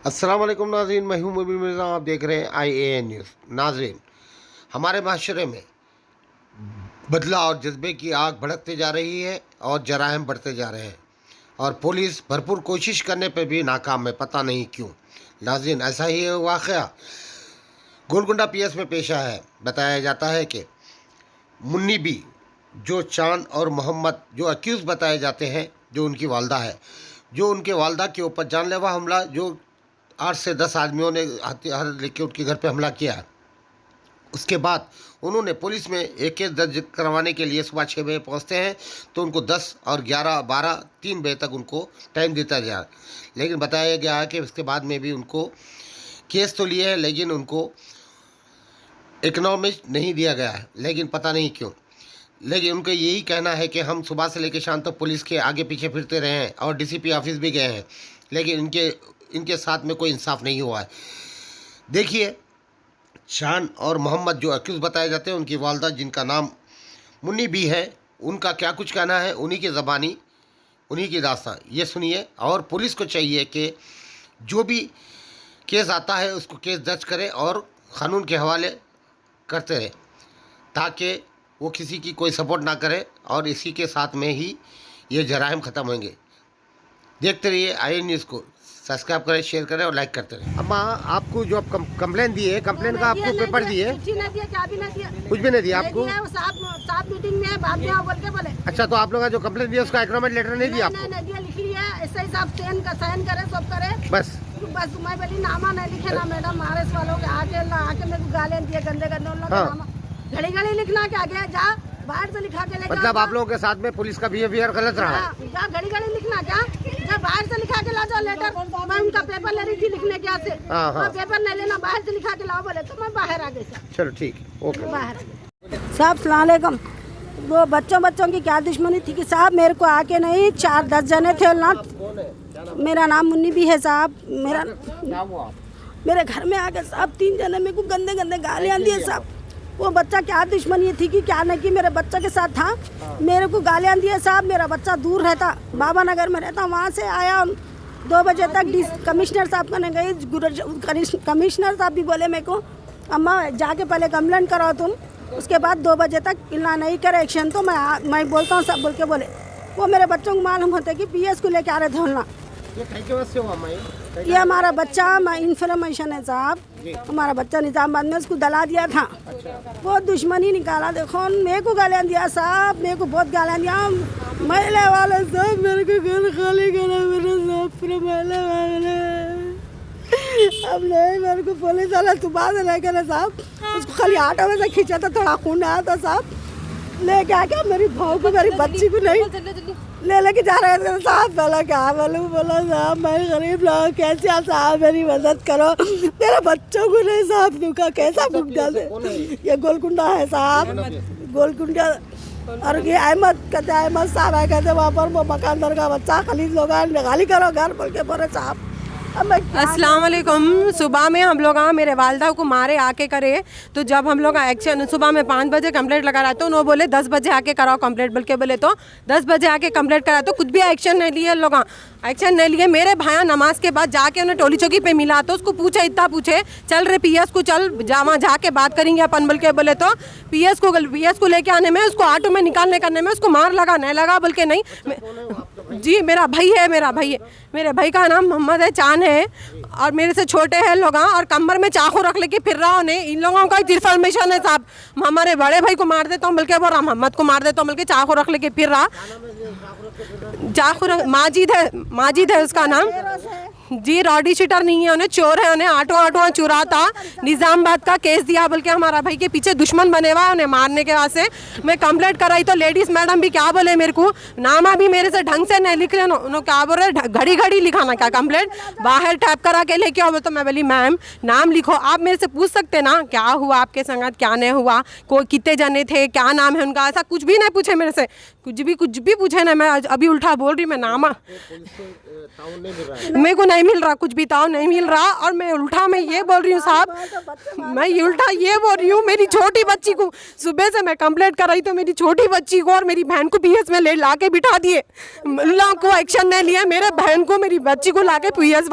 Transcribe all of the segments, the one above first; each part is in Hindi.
अस्सलाम वालेकुम नाज़रीन, मैं हूं मुबीन मिर्ज़ा। आप देख रहे हैं IAN न्यूज़। नाज़रीन, हमारे माशरे में बदला और जज्बे की आग भड़कते जा रही है और जराइम बढ़ते जा रहे हैं और पुलिस भरपूर कोशिश करने पर भी नाकाम है, पता नहीं क्यों। नाज़रीन, ऐसा ही वाक़या गोलकुंडा PS में पेश आया है। बताया जाता है कि मुन्नी बी, जो चांद और मोहम्मद जो अक्यूज़ बताए जाते हैं, जो उनकी वालदा है, जो उनके वालदा के ऊपर जानलेवा हमला, जो 8 से 10 आदमियों ने हथियार लेके उनके घर पे हमला किया। उसके बाद उन्होंने पुलिस में एक केस दर्ज करवाने के लिए सुबह 6 बजे पहुंचते हैं, तो उनको 10 और 11, 12, 3 बजे तक उनको टाइम देता गया। लेकिन बताया गया है कि उसके बाद में भी उनको केस तो लिए हैं, लेकिन उनको इकनॉमिक नहीं दिया गया है, लेकिन पता नहीं क्यों। लेकिन उनका यही कहना है कि हम सुबह से लेकर शाम तक पुलिस के आगे पीछे फिरते रहे हैं और DCP ऑफिस भी गए हैं, लेकिन इनके साथ में कोई इंसाफ नहीं हुआ है। देखिए, शान और मोहम्मद जो अक्यूज़ बताए जाते हैं, उनकी वालदा जिनका नाम मुन्नी बी है, उनका क्या कुछ कहना है, उन्हीं की ज़बानी, उन्हीं की दास्तां, ये सुनिए। और पुलिस को चाहिए कि जो भी केस आता है उसको केस दर्ज करे और क़ानून के हवाले करते रहे, ताकि वो किसी की कोई सपोर्ट ना करे और इसी के साथ में ही ये जराइम ख़त्म होंगे। देखते रहिए IAN न्यूज़ को, सब्सक्राइब करें, शेयर करें और लाइक करते रहें। अम्मा, आपको जो आप कंप्लेन दी है, कंप्लेन का आपको पेपर दिए? कुछ नहीं दिया, क्या भी नहीं दिया, कुछ भी नहीं दिया आपको? साहब मीटिंग में बाद में बोल के बोले। अच्छा, तो आप लोगों का जो कंप्लेन दिया उसका एक्नॉलेजमेंट लेटर नहीं दिया आपको? नहीं दिया, लिख लिया ऐसे ही साहब साइन करे, सब करे, बस मैं बोली नामा नहीं लिखे ना मैडम, RS वालों के आके मेरे को गालियाँ दिए गंदे नामा, घड़ी लिखना क्या गया, जा बाहर से लिखा के लेके। मतलब आप लोगों के साथ में पुलिस का बिहेवियर गलत रहा है? क्या घड़ी लिखना, क्या जब बाहर से लिखा के ला जाओ लेटर। मैं उनका पेपर ले रही थी लिखने के से, पेपर नहीं लेना, बाहर से लिखा के लाओ बोले, तो मैं बाहर आ गई। चलो ठीक, ओके। बाहर साहब सलामकुम। वो बच्चों की क्या दुश्मनी थी कि साहब मेरे को आके नहीं 4-10 जने थे ना। मेरा नाम मुन्नी भी है साहब। मेरे घर में आके साहब 3 जने मेरे को गंदे गालियाँ दिए साहब। वो बच्चा क्या दुश्मनी थी कि क्या नहीं कि मेरे बच्चे के साथ था, मेरे को गालियाँ दिए साहब। मेरा बच्चा दूर रहता, बाबा नगर में रहता, वहाँ से आया 2 बजे तक कमिश्नर साहब करने गई। कमिश्नर साहब भी बोले मेरे को, अम्मा जाके पहले कंप्लेंट कराओ तुम, उसके बाद 2 बजे तक इतना नहीं करे एक्शन तो मैं बोलता हूँ सब बोल के बोले। वो मेरे बच्चों को मालूम होता है कि PS को लेके आ रहे थे बोलना। ये हमारा बच्चा इन्फॉर्मेशन है साहब, हमारा बच्चा निजामाबाद में उसको दला दिया था। बहुत दुश्मनी निकाला, देखो मेरे को गालियाँ दिया साहब, मेरे को बहुत गालियाँ दिया। महल्ले वाले सब मेरे को घर खाली करा, मेरे साहब पूरे महल्ले वाले। अब नहीं, मेरे को पुलिस वाला सुबह से लेकर साहब उसको खाली ऑटो में से खींचा था, थोड़ा खून आया था साहब। लेके आके मेरी बहू को, मेरी बच्ची को नहीं लेके जा रहे थे साहब। बोला क्या बोलूँ, बोला साहब मैं गरीब लोग कैसे साहब मेरी मदद करो, मेरे बच्चों को नहीं साहब दुखा कैसा भूख डाले। ये गोलकुंडा है साहब, गोलकुंडा। और ये अहमद साहब है, कहते वहाँ पर वो मकानदार का बच्चा खलीज लोग गाली करो घर बोल के बोले साहब। अस्सलाम वालेकुम। सुबह में हम लोग मेरे वालदा को मारे आके करे, तो जब हम लोग एक्शन सुबह में 5 बजे कंप्लेंट लगा रहा तो उन्होंने बोले 10 बजे आके कराओ कंप्लेंट, बोल के बोले तो 10 बजे आके कंप्लेंट करा तो कुछ भी एक्शन नहीं लिए लोग, एक्शन नहीं लिए। मेरे भाया नमाज के बाद जाके उन्हें टोली चौकी पे मिला तो उसको पूछे, इतना पूछे चल रहे PS को, चल वहाँ जाके बात करेंगे अपन, बोल के बोले तो PS को लेके आने में, उसको ऑटो में निकालने करने में उसको मार लगा, नहीं लगा बोल के नहीं। जी मेरा भाई है, मेरे भाई का नाम मोहम्मद है, चांद है, और मेरे से छोटे हैं लोग। और कमर में चाकू रख लेके फिर रहा उन्हें, इन लोगों का इन्फॉर्मेशन है साहब। हमारे बड़े भाई को मार देता हूँ बोल के, बोल रहा मोहम्मद को मार देता हूँ बोल के, चाकू रख लेके फिर रहा। माजिद है उसका नाम जी। रॉडी शीटर नहीं है, उन्हें चोर है, उन्हें आटो चुराता, निजामाबाद का केस दिया बोल के हमारा भाई के पीछे दुश्मन बने हुआ है उन्हें मारने के वास्ते। मैं कंप्लेंट कराई तो लेडीज मैडम भी क्या बोले मेरे को, नामा भी मेरे से ढंग से नहीं लिख रहे, उन्होंने क्या बोल रहे घड़ी लिखाना क्या कंप्लेंट, बाहर टैप करा के लेके आओ। तो मैं बोली मैम नाम लिखो, आप मेरे से पूछ सकते ना क्या हुआ आपके संगत, क्या नहीं हुआ, कोई कितने जने थे, क्या नाम है उनका, ऐसा कुछ भी नहीं पूछे मेरे से। कुछ भी पूछे ना, मैं अभी उल्टा बोल रही, मैं नामा पुलिस से ताउन नहीं मिल रहा है। मेरे को नहीं मिल रहा, कुछ भी ताव नहीं मिल रहा। और मैं उल्टा मैं ये बोल रही हूँ साहब, मैं ये उल्टा ये बोल रही हूँ, मेरी छोटी बच्ची को सुबह से मैं कंप्लेंट कर रही तो मेरी छोटी बच्ची को और मेरी बहन को पीएस में ले ला के बिठा दिए, को एक्शन नहीं लिया। मेरे बहन को मेरी बच्ची को ला के पीएस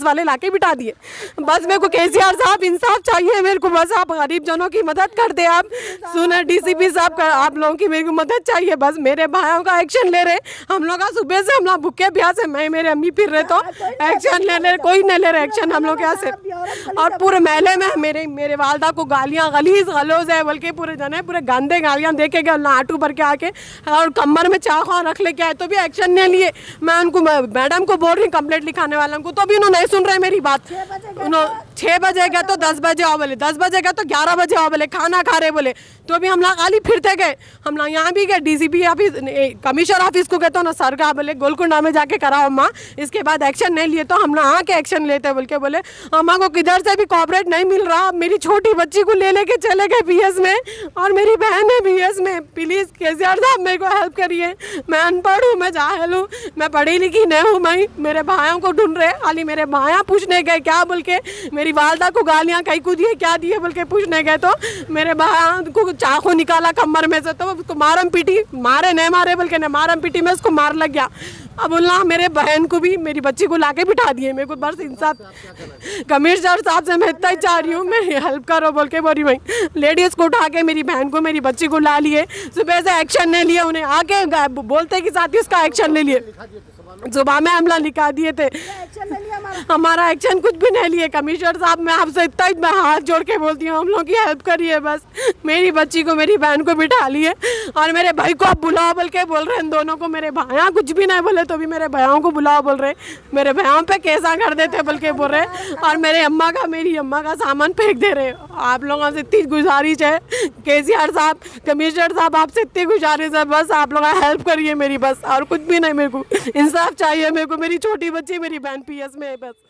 वाले ला के बिठा दिए। बस मेरे को केसीआर साहब इंसाफ चाहिए मेरे को, बस आप गरीब जनों की मदद कर दे। आप सुने डीसीपी साहब, आप लोगों की मेरे को मदद चाहिए, बस मेरे भाइयों का एक्शन ले रहे। हम लोग सुबह से हम लोग भूखे प्यासे, मैं मेरे अम्मी फिर रहे तो एक्शन ले ले, कोई नहीं ले रहे एक्शन हम लोग यहाँ से। और पूरे महल्ले में मेरे वालदा को गालियाँ गलोज है, बल्कि पूरे जने पूरे गंदे गालियाँ दे के गए, आटू भर के आके और कमर में चाकू रख लेके आए, तो भी एक्शन नहीं लिए। मैं उनको मैडम को बोल रही कंप्लेंट लिखाने वालों को, तो भी उन्होंने नहीं सुन रहे मेरी बात। 6 बजे गए तो 10 बजे आओ बोले, 10 बजे गए तो 11 बजे आओ बोले, खाना खा रहे बोले, तो भी हम लोग खाली फिरते गए। हम लोग यहाँ भी गए डीसीपी ऑफिस, कमिश्नर ऑफिस को गए तो ना सर का बोले गोलकुंडा में जाके कराओ अम्मा, इसके बाद एक्शन नहीं लिए तो हम लोग आके एक्शन लेते बोल के बोले। अम्मा को किधर से भी कॉपरेट नहीं मिल रहा, मेरी छोटी बच्ची को ले लेके चले गए पीएस में और मेरी बहन है पीएस में। प्लीज़ केसीआर साहब मेरे को हेल्प करिए, मैं अनपढ़ हूँ, मैं जाहिल हूँ, मैं पढ़ी लिखी नहीं हूँ। मैं मेरे भाइयों को ढूंढ रहे, खाली मेरे भाइयाँ पूछने गए क्या बोल के, मेरी वालदा को गालियाँ कहीं को दिए क्या दिए बोल के पूछने गए, तो मेरे भाइयों को चाकू निकाला कमर में से, तो उसको मारम पीटी, मारे नहीं मारे बोल के नहीं, मारम पीटी में उसको मार लग गया। अब बोलना मेरे बहन को भी मेरी बच्ची को लाके बिठा दिए। मेरे को बस इंसाफ कमिश्नर साहब से मैं इतना ही चाह रही हूँ, मेरी हेल्प करो बोल के बोली। भाई लेडीज़ को उठा के मेरी बहन को मेरी बच्ची को ला लिए, सुबह से एक्शन नहीं लिए, उन्हें आके बोलते कि साथ ही उसका एक्शन ले लिए, सुबह में हमला लिखा दिए थे, हमारा एक्शन कुछ भी नहीं लिए। कमिश्नर साहब मैं आपसे इतना ही मैं हाथ जोड़ के बोलती हूँ, हम लोग की हेल्प करिए, बस मेरी बच्ची को मेरी बहन को बिठा लिए और मेरे भाई को आप बुलाओ बोल के बोल रहे हैं। इन दोनों को मेरे भाइयाँ कुछ भी नहीं बोले तो भी मेरे भाइयों को बुलाओ बोल रहे, मेरे भाइयों पे कैसा कर देते बोल के बोल रहे, और मेरी अम्मा का सामान फेंक दे रहे। आप लोगों से इतनी गुजारिश है केसीआर साहब, कमिश्नर साहब, आपसे इतनी गुजारिश है, बस आप लोग हेल्प करिए मेरी, बस और कुछ भी नहीं। मेरे को इंसाफ चाहिए, मेरे को मेरी छोटी बच्ची मेरी बहन पीएस में है बस।